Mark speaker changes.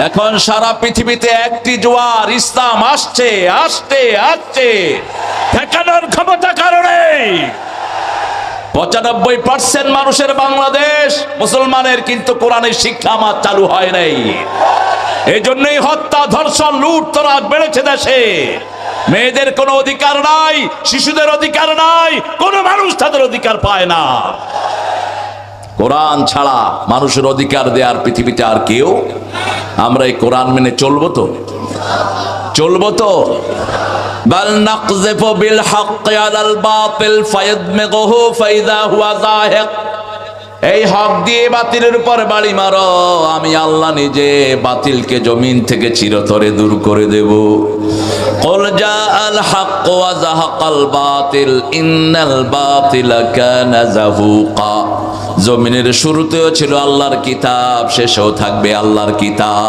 Speaker 1: এখন সারা পৃথিবীতে একটি জোয়ার ইসলাম আসছে আসছে আসছে, ঠেকানোর ক্ষমতা কারণে 95% মানুষের বাংলাদেশ মুসলমানের, কিন্তু কোরআনের শিক্ষা আমার চালু হয় নাই। এই জন্যই হত্যা, ধর্ষণ, লুট, তরাজ বেড়েছে দেশে। মেয়েদের কোনো অধিকার নাই, শিশুদের অধিকার নাই, কোনো মানুষ তাদের অধিকার পায় না। কোরআন ছাড়া মানুষের অধিকার দেওয়ার পৃথিবীতে আর কেউ। আমরা এই কোরআন মেনে চলবো তো? চলবো তো? বাল নাকযিফু বিল হাক্কি আলাল বাতিল ফায়াদমিগুহু ফাইযা হুয়া যাহিক। এই হক দিয়ে বাতিলের উপর বাড়ি মারো, আমি আল্লাহ নিজে বাতিলকে জমিন থেকে চিরতরে দূর করে দেব। কুল জাআল হাক্কু ওয়া যাহাকাল বাতিল ইন্নাল বাতিলা কানা যাহুকা। জমিনের শুরুতেও ছিল আল্লাহর কিতাব, শেষেও থাকবে আল্লাহর কিতাব।